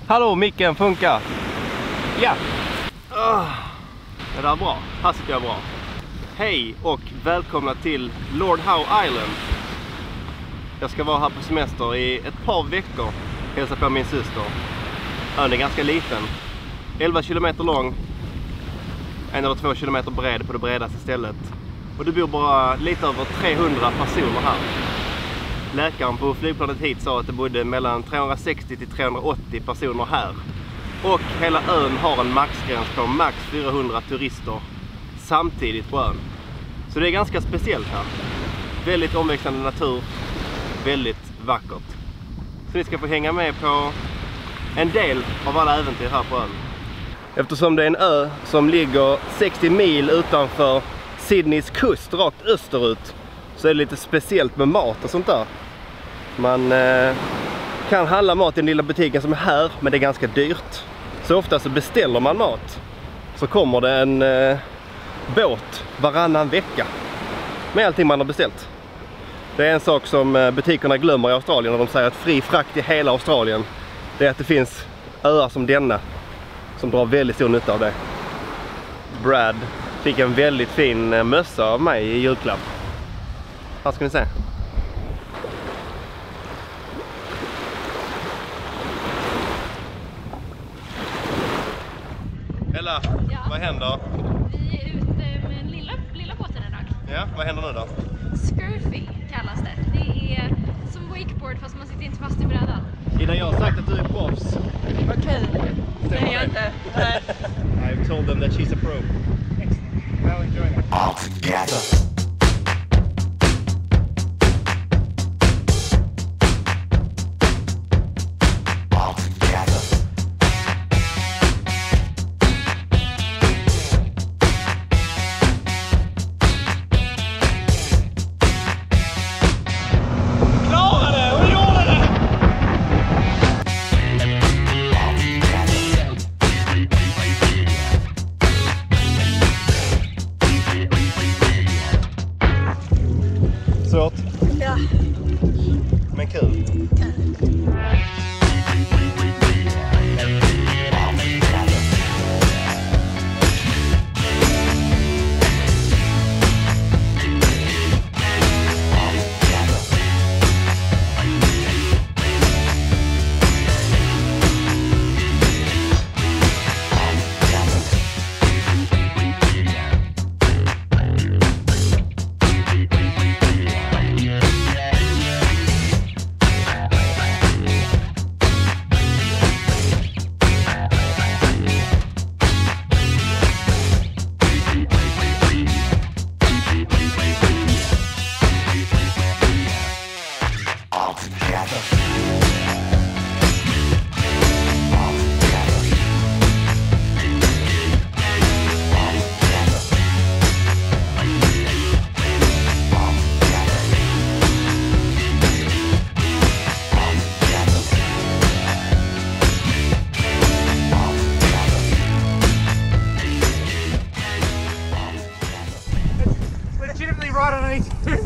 Hallå, micken funkar. Ja. Det där är bra. Här sitter jag bra. Hej och välkomna till Lord Howe Island. Jag ska vara här på semester i ett par veckor. Hälsa på min syster. Ön är ganska liten. 11 kilometer lång. 1 eller 2 kilometer bred på det bredaste stället. Och det bor bara lite över 300 personer här. Läkaren på flygplanet hit sa att det bodde mellan 360 till 380 personer här. Och hela ön har en maxgräns på max 400 turister samtidigt på ön. Så det är ganska speciellt här. Väldigt omväxlande natur. Väldigt vackert. Så ni ska få hänga med på en del av alla äventyr här på ön. Eftersom det är en ö som ligger 60 mil utanför Sydneys kust rakt österut, så är det lite speciellt med mat och sånt där. Man kan handla mat i den lilla butiken som är här, men det är ganska dyrt. Så ofta så beställer man mat. Så kommer det en båt varannan vecka med allting man har beställt. Det är en sak som butikerna glömmer i Australien när de säger att fri frakt i hela Australien. Det är att det finns öar som denna som drar väldigt stor nytta av det. Brad fick en väldigt fin mössa av mig i julklapp. Här ska ni se. Ella, ja. Vad händer? Vi är ute med den lilla båten idag. Ja, vad händer nu då? Scurfy kallas det. Det är som wakeboard fast man sitter inte fast i brädan. Innan jag har sagt att du är proffs. Okej. Det är jag inte. I've told them that she's a pro. Excellent. Well, enjoy that. All together. Svårt? Ja. Men kul. Right underneath you.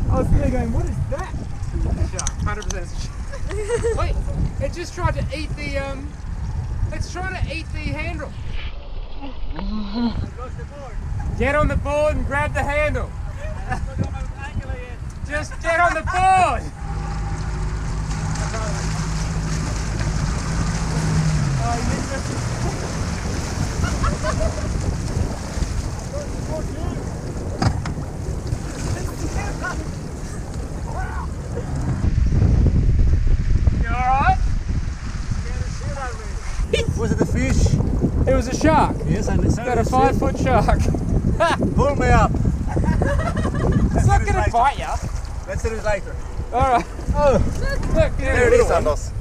I was there going, what is that? Shark, 100% shark. Wait, it just tried to eat the it's trying to eat the handle. Get on the board and grab the handle. Just get on the board. Was it a fish? It was a shark. Yes, I understand. Got a 5-foot shark. Pull me up. It's not gonna bite you. Let's do it later. Alright. Oh, Look, there it is, Anders.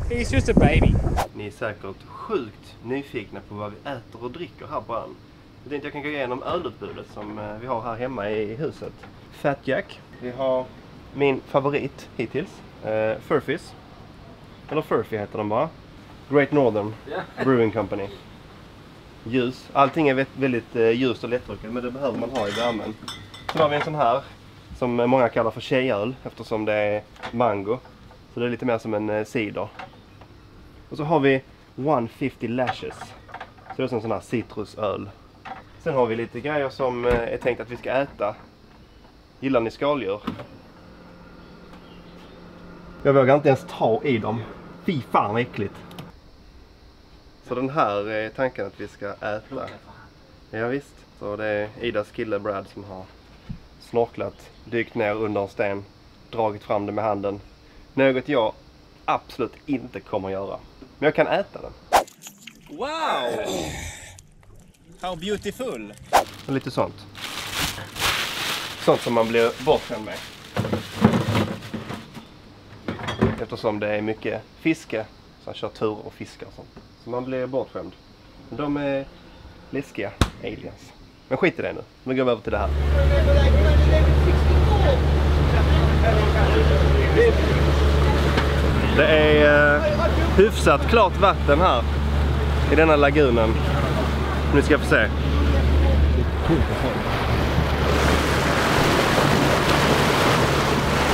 He's just a baby. Ni är säkert sjukt nyfikna på vad vi äter och dricker här på ön. Jag tänkte jag kan gå igenom ölutbudet som vi har här hemma i huset. Fat Jack. Vi har min favorit hittills. Furphys. Eller Furphy heter den bara. Great Northern Brewing Company. Ljus. Allting är väldigt ljust och lättdrucket, men det behöver man ha i värmen. Sen har vi en sån här som många kallar för tjejöl eftersom det är mango. Så det är lite mer som en cider. Och så har vi 150 lashes. Så det är som en sån här citrusöl. Sen har vi lite grejer som är tänkt att vi ska äta. Gillar ni skaldjur? Jag vågar inte ens ta i dem. Fy fan vad äckligt. Så den här är tanken att vi ska äta. Ja visst. Så det är Idas kille Brad som har snorklat, dykt ner under en sten, dragit fram det med handen. Något jag absolut inte kommer att göra. Men jag kan äta den. Wow! How beautiful! Och lite sånt. Sånt som man blir bortskämd med. Eftersom det är mycket fiske. Så han kör tur och fiskar och sånt. Så man blir bortskämd. De är läskiga aliens. Men skit i det nu. Nu går vi över till det här. Det är hyfsat klart vatten här. I denna lagunen. Nu ska jag få se.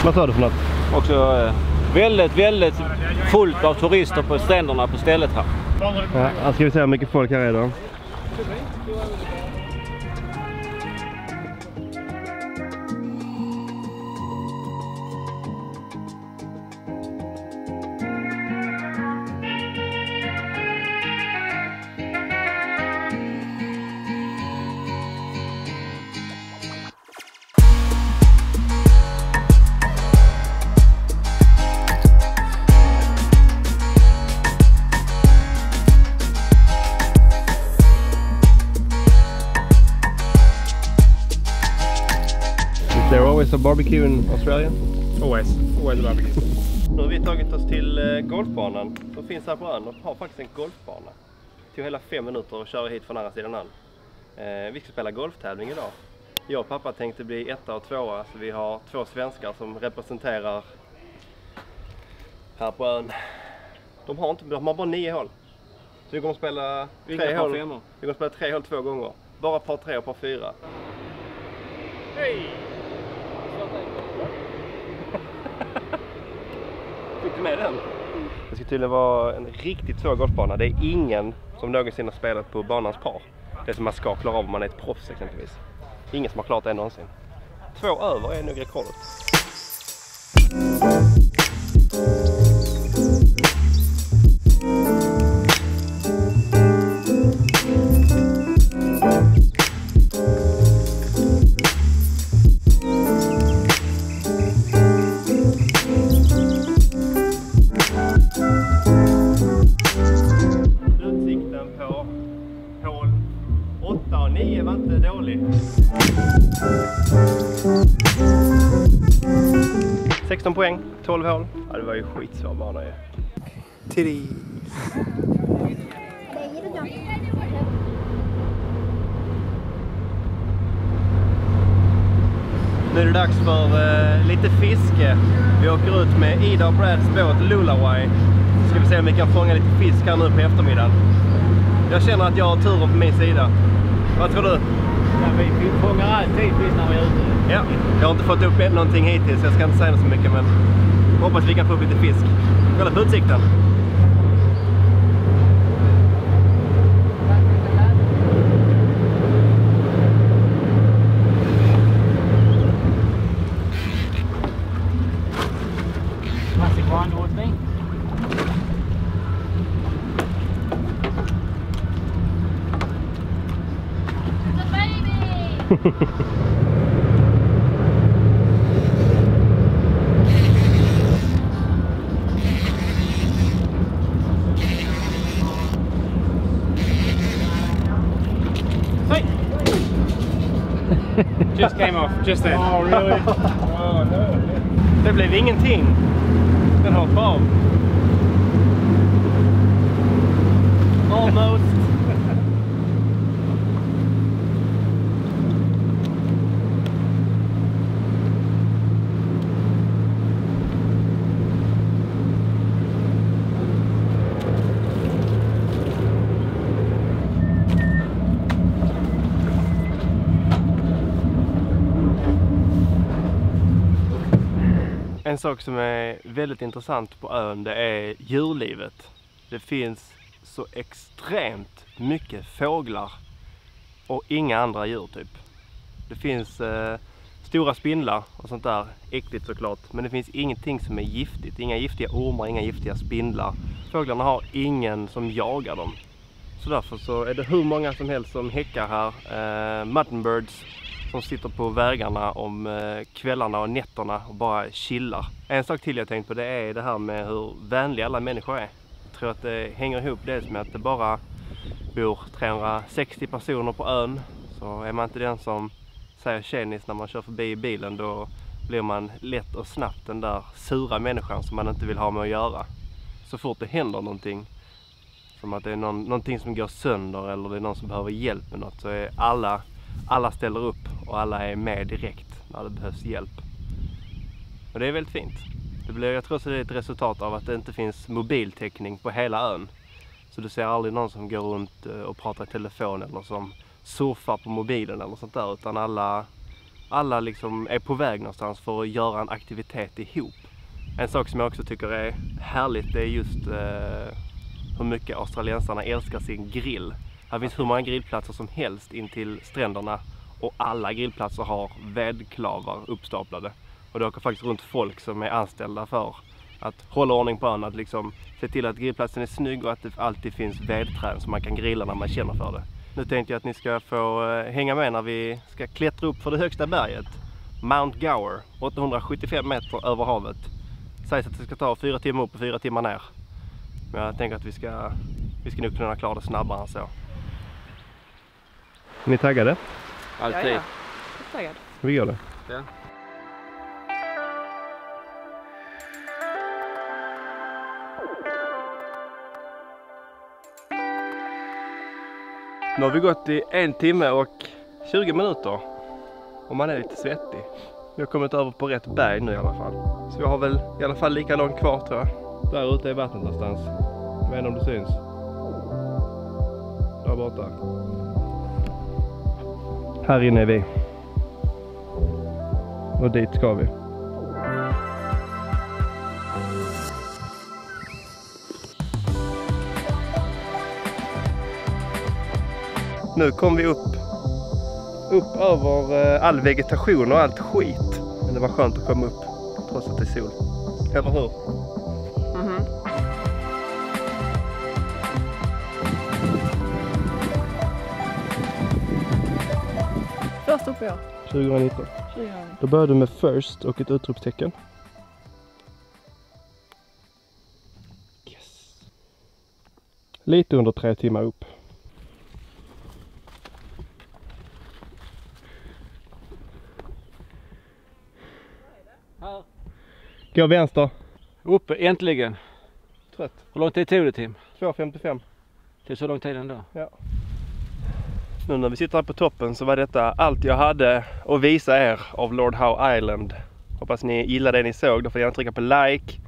Vad tar du för något? Också väldigt fullt av turister på stränderna på stället här. Ja, här ska vi se hur mycket folk här är då. Is there always a barbecue in Australia? Always a barbecue. Nu har vi tagit oss till golfbanan som finns här på ön och har faktiskt en golfbana. Det tog hela 5 minuter att köra hit från andra sidan ön. Vi ska spela golftävling idag. Jag och pappa tänkte bli 1 och 2, så vi har 2 svenskar som representerar här på ön. De har bara 9 hål. Så vi kommer att spela 3 hål. Vi kommer att spela 3 hål 2 gånger. Bara par 3 och par 4. Hej! Fick du med den? Det ska tydligen vara en riktigt svår golfbana. Det är ingen som någonsin har spelat på banans par. Det som man ska klara av om man är ett proffs exempelvis. Ingen som har klarat det någonsin. 2 över är nog rekordet. Utsikten på hål 8 och 9 var inte dålig. 16 poäng, 12 hål. Ja, det var ju skitsvår bana ju. Tiri. Nu är det dags för lite fiske. Vi åker ut med Ida och Brads båt Lullaby. Ska vi se om vi kan fånga lite fisk här nu på eftermiddagen. Jag känner att jag har turen på min sida. Vad tror du? Ja, vi fångar alltid fisk när vi är ute. Ja, jag har inte fått upp någonting hittills. Jag ska inte säga så mycket, men hoppas vi kan få upp lite fisk. Kolla på utsikten. Classic wine Just came off, just then. Oh really? Oh no. Det blev ingenting. Den hoppade av. Almost. En sak som är väldigt intressant på ön, det är djurlivet. Det finns så extremt mycket fåglar och inga andra djur typ. Det finns stora spindlar och sånt där, äckligt såklart. Men det finns ingenting som är giftigt. Inga giftiga ormar, inga giftiga spindlar. Fåglarna har ingen som jagar dem. Så därför så är det hur många som helst som häckar här. Muttonbirds som sitter på vägarna om kvällarna och nätterna och bara chillar. En sak till jag tänkt på, det är det här med hur vänliga alla människor är. Jag tror att det hänger ihop dels med att det bara bor 360 personer på ön. Så är man inte den som säger tjenis när man kör förbi i bilen, då blir man lätt och snabbt den där sura människan som man inte vill ha med att göra. Så fort det händer någonting, som att det är någonting som går sönder eller det är någon som behöver hjälp med något, så är alla ställer upp och alla är med direkt när det behövs hjälp. Och det är väldigt fint. Jag tror att det är ett resultat av att det inte finns mobiltäckning på hela ön. Så du ser aldrig någon som går runt och pratar i telefon eller som surfar på mobilen eller sånt där, utan alla liksom är på väg någonstans för att göra en aktivitet ihop. En sak som jag också tycker är härligt, det är just hur mycket australiensarna älskar sin grill. Här finns hur många grillplatser som helst in till stränderna och alla grillplatser har vedklavar uppstaplade. Och det åker faktiskt runt folk som är anställda för att hålla ordning på ön, att liksom se till att grillplatsen är snygg och att det alltid finns vedträd som man kan grilla när man känner för det. Nu tänkte jag att ni ska få hänga med när vi ska klättra upp för det högsta berget. Mount Gower, 875 meter över havet. Sägs att det ska ta 4 timmar upp och 4 timmar ner. Men jag tänker att vi ska nog kunna klara det snabbare än så. Är ni taggade? Alltid. Ja. Jag är taggad. Vi gör det. Ja. Nu har vi gått i 1 timme och 20 minuter. Och man är lite svettig. Vi har kommit över på rätt berg nu i alla fall. Så vi har väl i alla fall lika långt kvar, tror jag. Där ute är vattnet någonstans. Jag vet inte om det syns. Där borta. Här inne är vi. Och dit ska vi. Nu kom vi upp över all vegetation och allt skit. Men det var skönt att komma upp trots att det är sol. Eller hur? Mhm. Först uppe jag. 2019. 2019. Då började du med first och ett utropstecken. Yes. Lite under 3 timmar upp. Här. Gå vänster. Uppe, äntligen. Trött. Hur lång tid tog det, Tim? 2.55. Det är så lång tid ändå. Ja. Nu när vi sitter här på toppen så var detta allt jag hade att visa er av Lord Howe Island. Hoppas ni gillar det ni såg. Då får ni gärna trycka på like.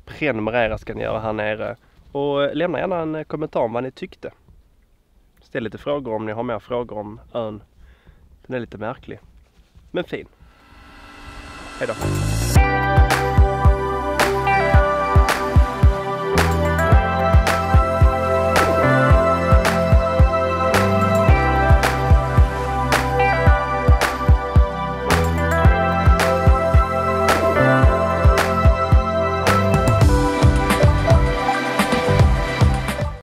Prenumerera ska ni göra här nere. Och lämna gärna en kommentar om vad ni tyckte. Ställ lite frågor om ni har mer frågor om ön. Den är lite märklig. Men fin. Hej då.